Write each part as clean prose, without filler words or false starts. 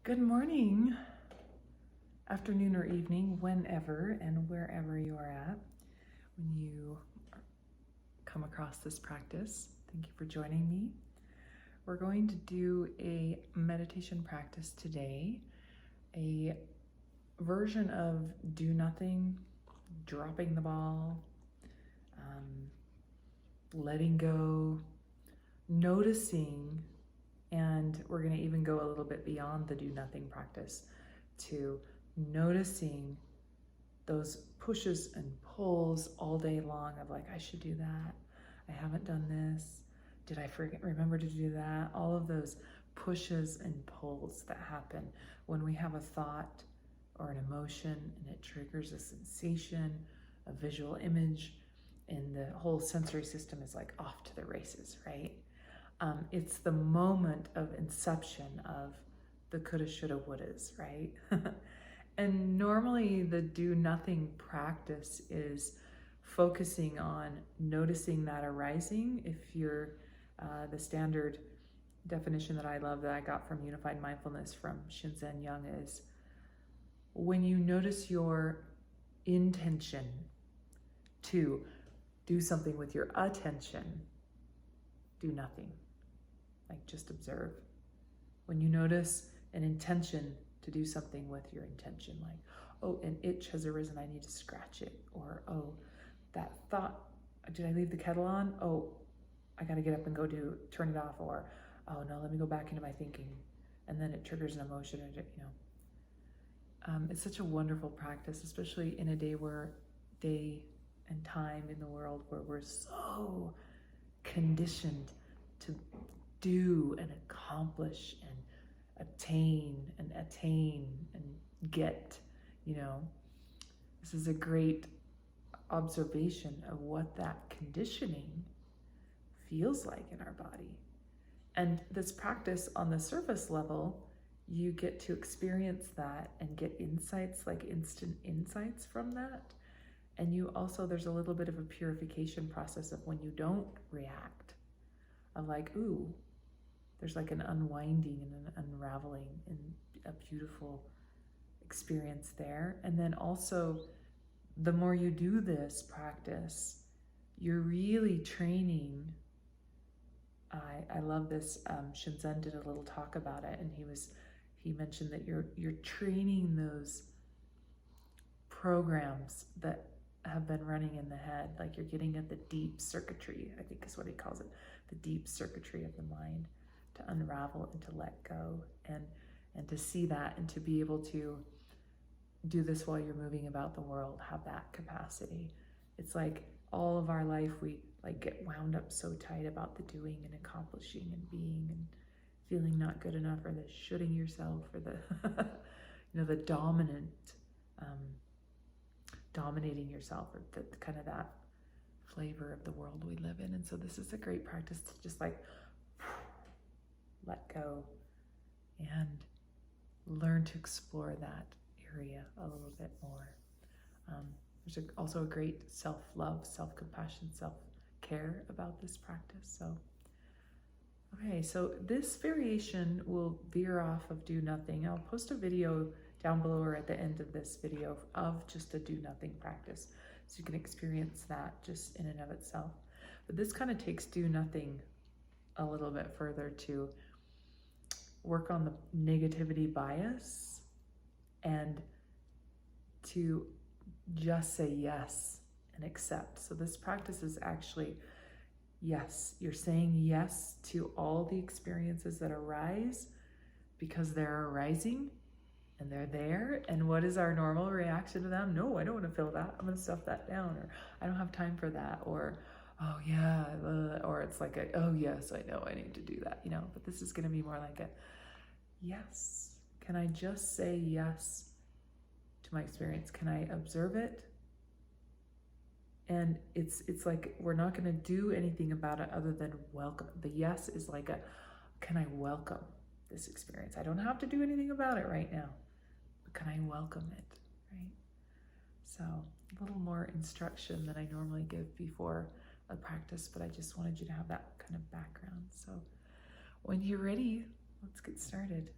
Good morning, afternoon or evening, whenever and wherever you are at, when you come across this practice. Thank you for joining me. We're going to do a meditation practice today, a version of do nothing, dropping the ball, letting go, noticing. And we're going to even go a little bit beyond the do nothing practice to noticing those pushes and pulls all day long of like, I should do that. I haven't done this. Did I remember to do that? All of those pushes and pulls that happen when we have a thought or an emotion and it triggers a sensation, a visual image, and the whole sensory system is like off to the races, right? It's the moment of inception of the coulda, shoulda, wouldas, right? And normally the do nothing practice is focusing on noticing that arising. If you're the standard definition that I love that I got from Unified Mindfulness from Shinzen Young is when you notice your intention to do something with your attention, do nothing. Like just observe. When you notice an intention to do something with your intention, like, oh, an itch has arisen, I need to scratch it. Or, oh, that thought, did I leave the kettle on? Oh, I gotta get up and go turn it off. Or, oh no, let me go back into my thinking. And then it triggers an emotion, it's such a wonderful practice, especially in a day and time in the world where we're so conditioned to do and accomplish and attain and get, This is a great observation of what that conditioning feels like in our body. And this practice on the surface level, you get to experience that and get insights, like instant insights from that. And there's a little bit of a purification process of when you don't react, of like, ooh, there's like an unwinding and an unraveling and a beautiful experience there. And then also, the more you do this practice, you're really training. I love this. Shinzen did a little talk about it, and he mentioned that you're training those programs that have been running in the head, like you're getting at the deep circuitry, I think is what he calls it, the deep circuitry of the mind, to unravel and to let go and to see that and to be able to do this while you're moving about the world, have that capacity. It's like all of our life we like get wound up so tight about the doing and accomplishing and being and feeling not good enough, or the shoulding yourself, or the the dominating yourself, or the kind of that flavor of the world we live in. And so this is a great practice to just like let go and learn to explore that area a little bit more. There's also a great self-love, self-compassion, self-care about this practice. So this variation will veer off of do nothing. I'll post a video down below or at the end of this video of just a do nothing practice, so you can experience that just in and of itself. But this kind of takes do nothing a little bit further to work on the negativity bias and to just say yes and accept. So this practice is actually yes. You're saying yes to all the experiences that arise because they're arising and they're there. And what is our normal reaction to them? No, I don't want to feel that. I'm going to stuff that down, or I don't have time for that, or oh yeah, or it's like oh yes, I know I need to do that, But this is going to be more like a yes. Can I just say yes to my experience? Can I observe it? And it's like we're not going to do anything about it other than welcome. The yes is like can I welcome this experience? I don't have to do anything about it right now, but can I welcome it, right? So a little more instruction than I normally give before a practice, but I just wanted you to have that kind of background. So when you're ready, let's get started.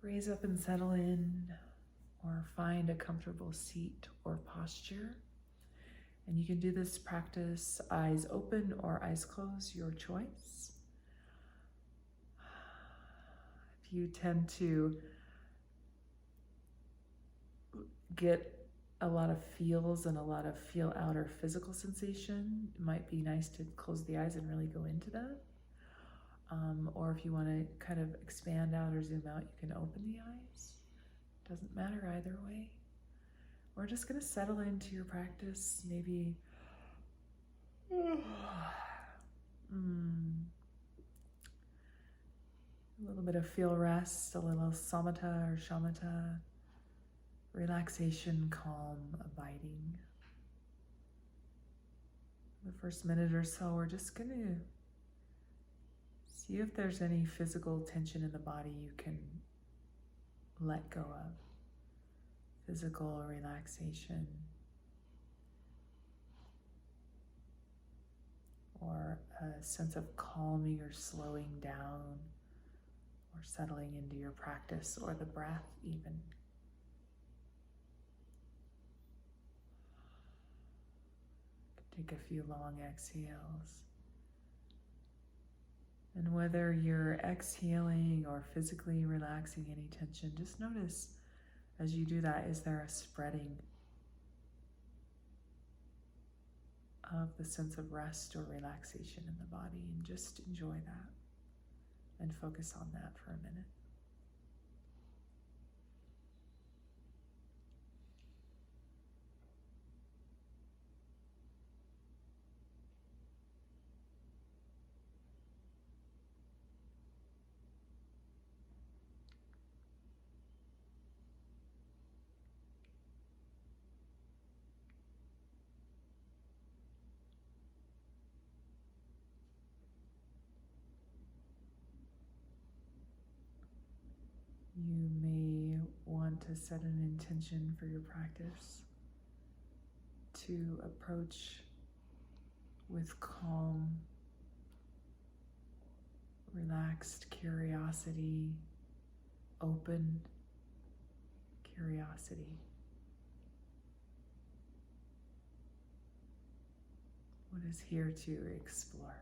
Raise up and settle in, or find a comfortable seat or posture. And you can do this practice eyes open or eyes closed, your choice. If you tend to get a lot of feels and a lot of feel out or physical sensation, it might be nice to close the eyes and really go into that. Or if you want to kind of expand out or zoom out, you can open the eyes. Doesn't matter either way. We're just going to settle into your practice, maybe a little bit of feel rest, a little samatha or shamatha, relaxation, calm, abiding. The first minute or so, we're just going to see if there's any physical tension in the body you can let go of. Physical relaxation, or a sense of calming or slowing down, or settling into your practice or the breath even. Take a few long exhales. And whether you're exhaling or physically relaxing any tension, just notice as you do that, is there a spreading of the sense of rest or relaxation in the body? And just enjoy that and focus on that for a minute. You may want to set an intention for your practice to approach with calm, relaxed curiosity, open curiosity. What is here to explore?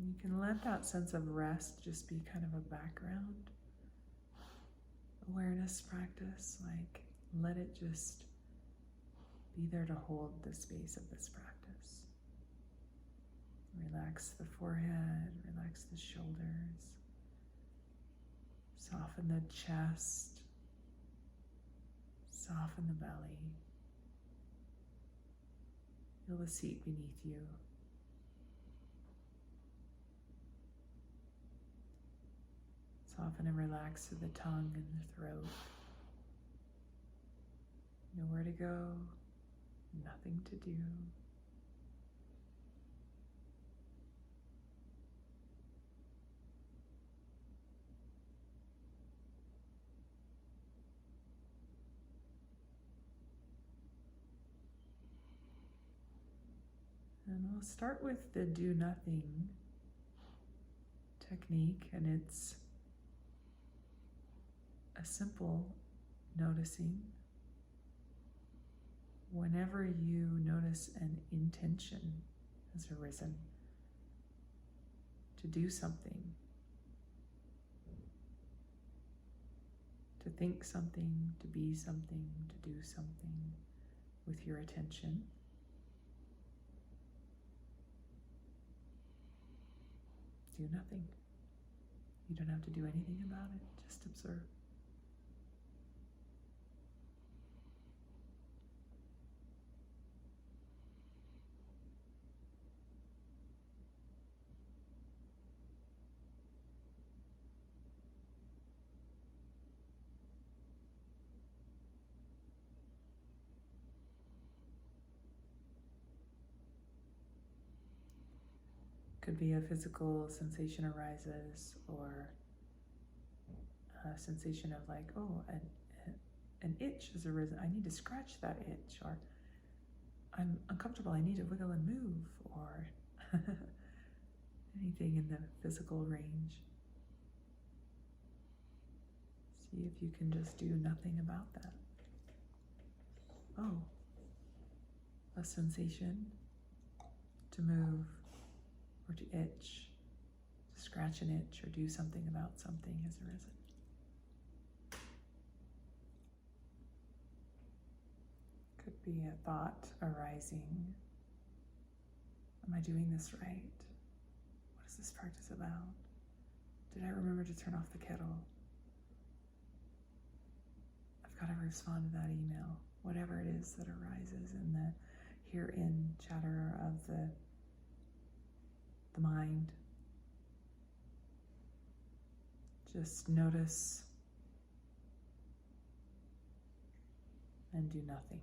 You can let that sense of rest just be kind of a background awareness practice, like let it just be there to hold the space of this practice. Relax the forehead, relax the shoulders, soften the chest, soften the belly. Feel the seat beneath you. Soften and relax through the tongue and the throat. Nowhere to go, nothing to do. And we'll start with the do nothing technique, and it's a simple noticing. Whenever you notice an intention has arisen to do something, to think something, to be something, to do something with your attention, do nothing. You don't have to do anything about it, just observe. Could be a physical sensation arises, or a sensation of like, oh, an itch has arisen. I need to scratch that itch, or I'm uncomfortable. I need to wiggle and move, or anything in the physical range. See if you can just do nothing about that. Oh, a sensation to move or to itch, to scratch an itch or do something about something has arisen. Could be a thought arising. Am I doing this right? What is this practice about? Did I remember to turn off the kettle? I've got to respond to that email. Whatever it is that arises in the herein chatter of the mind. Just notice and do nothing.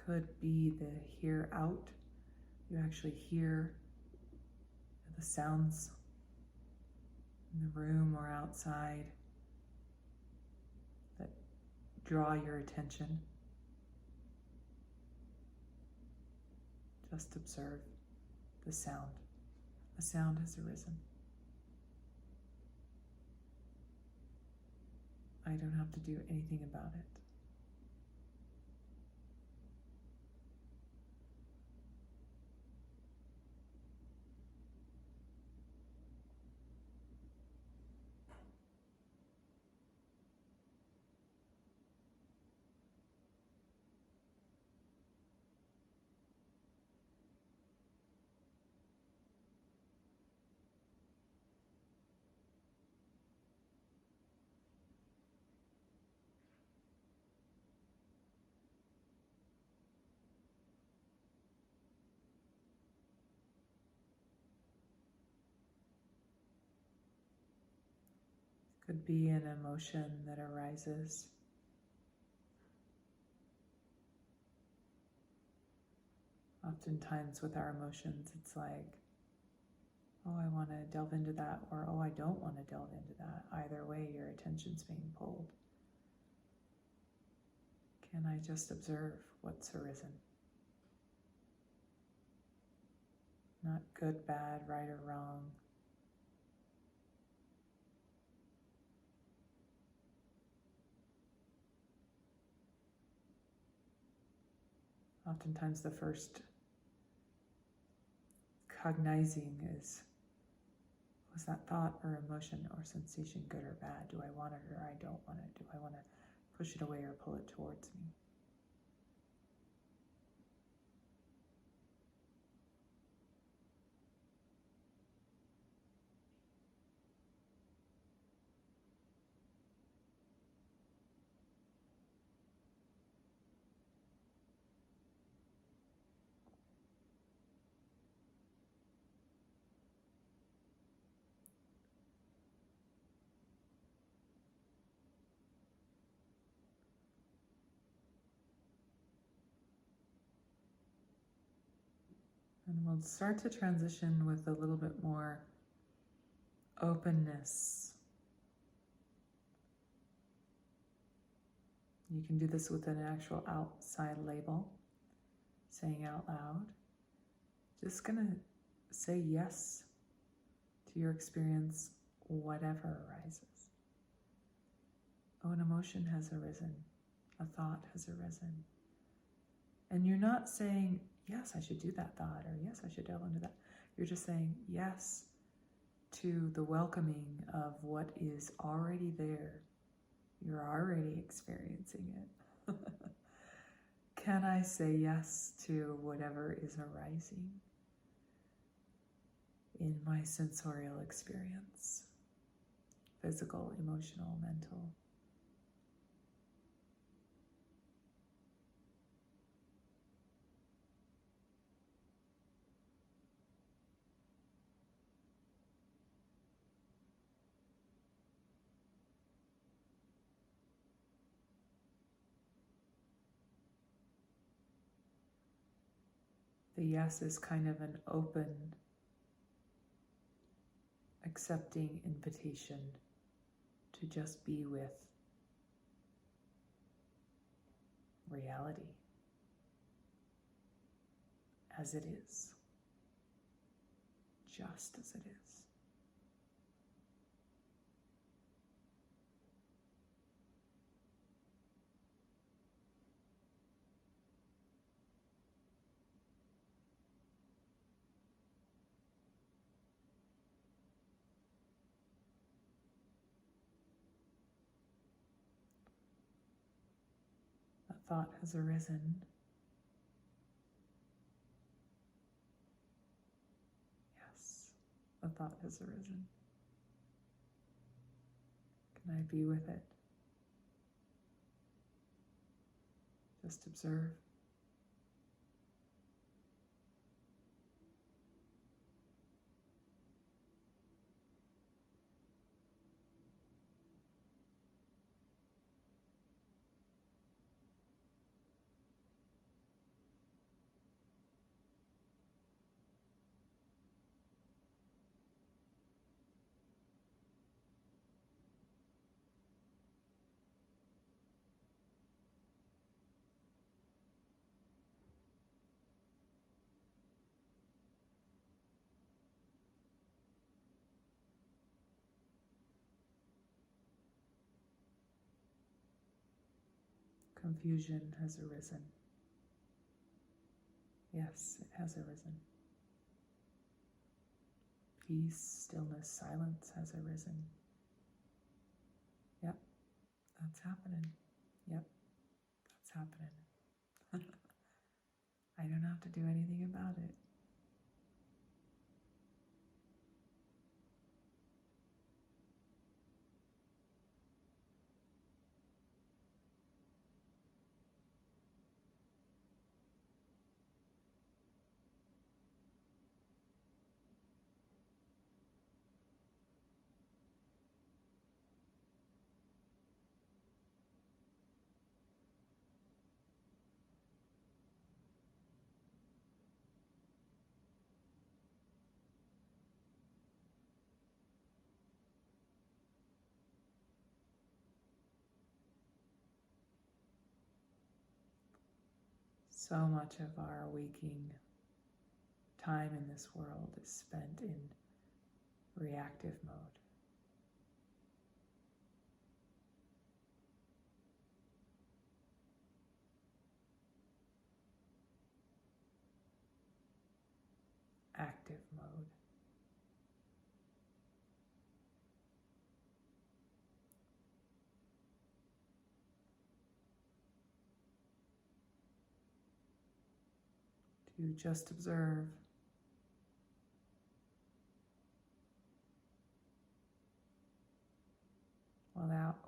Could be the hear out. You actually hear the sounds in the room or outside that draw your attention. Just observe the sound. A sound has arisen. I don't have to do anything about it. Could be an emotion that arises. Oftentimes with our emotions, it's like, oh, I want to delve into that, or oh, I don't want to delve into that. Either way, your attention's being pulled. Can I just observe what's arisen? Not good, bad, right or wrong. Oftentimes the first cognizing is, was that thought or emotion or sensation good or bad? Do I want it or I don't want it? Do I want to push it away or pull it towards me? And we'll start to transition with a little bit more openness. You can do this with an actual outside label, saying out loud. Just gonna say yes to your experience, whatever arises. Oh, an emotion has arisen. A thought has arisen. And you're not saying, yes, I should do that thought, or yes, I should delve into that. You're just saying yes to the welcoming of what is already there. You're already experiencing it. Can I say yes to whatever is arising in my sensorial experience? Physical, emotional, mental. The yes is kind of an open, accepting invitation to just be with reality as it is, just as it is. A thought has arisen. Yes, a thought has arisen. Can I be with it? Just observe. Confusion has arisen. Yes, it has arisen. Peace, stillness, silence has arisen. Yep, that's happening. Yep, that's happening. I don't have to do anything about it. So much of our waking time in this world is spent in reactive mode. Active mode. To just observe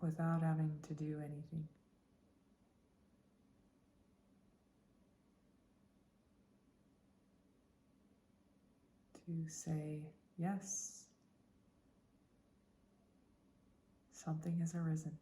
without having to do anything. To say, yes, something has arisen.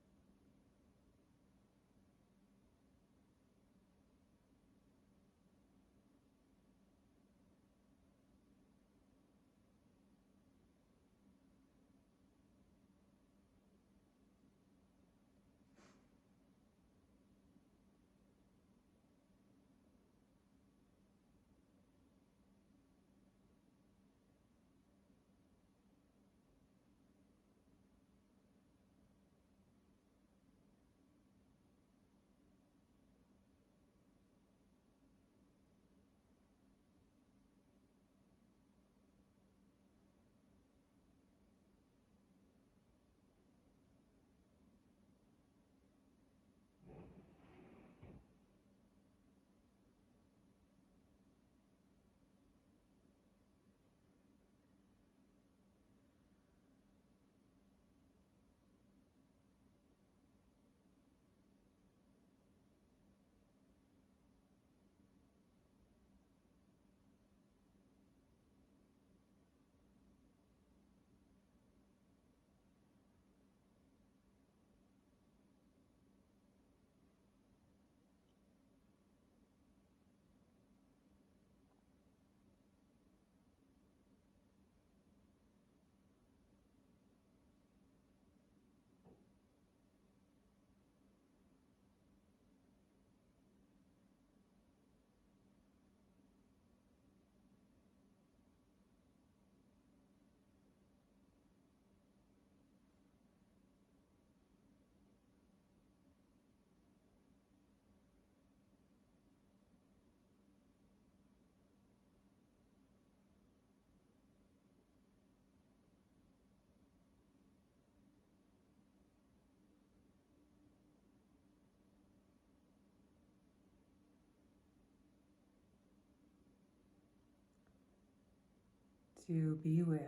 to be with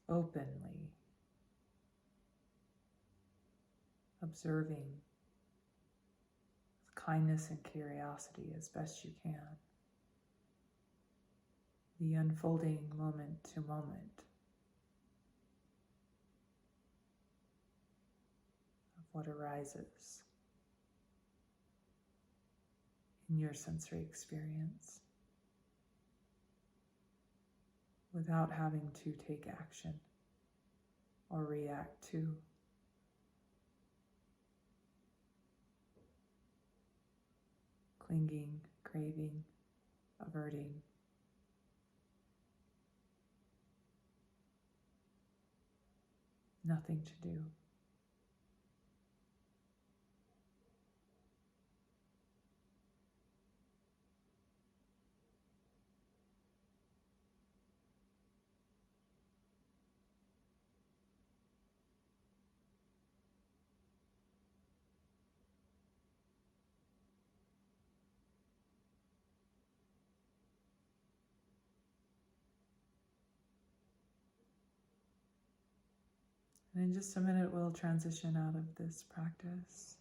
openly, observing with kindness and curiosity as best you can the unfolding moment to moment of what arises in your sensory experience without having to take action or react to. Clinging, craving, averting. Nothing to do. And in just a minute, we'll transition out of this practice.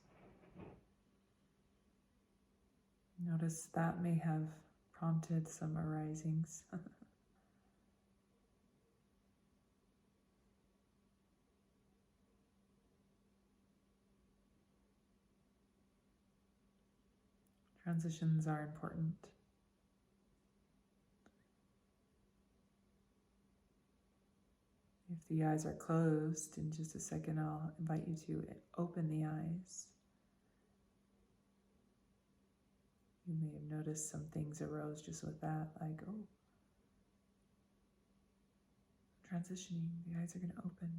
Notice that may have prompted some arisings. Transitions are important. If the eyes are closed, in just a second I'll invite you to open the eyes. You may have noticed some things arose just with that, like, oh, transitioning, the eyes are going to open.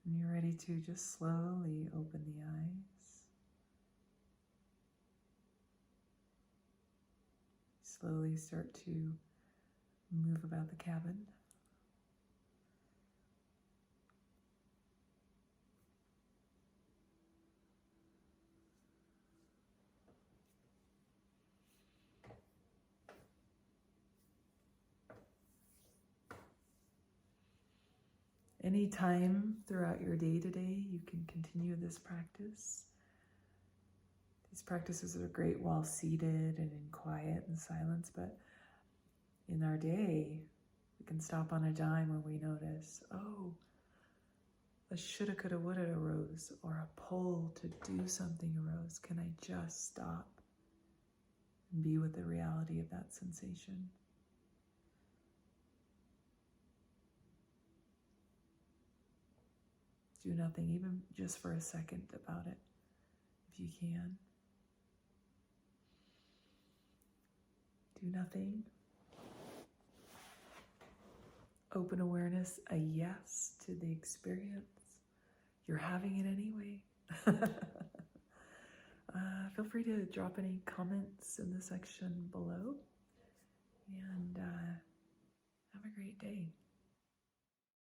And you're ready to just slowly open the eyes. Slowly start to move about the cabin. Anytime throughout your day today, you can continue this practice. These practices are great while seated and in quiet and silence, but in our day, we can stop on a dime when we notice, oh, a shoulda, coulda, woulda arose, or a pull to do something arose. Can I just stop and be with the reality of that sensation? Do nothing, even just for a second, about it, if you can. Do nothing. Open awareness, a yes to the experience. You're having it anyway. Feel free to drop any comments in the section below. And have a great day.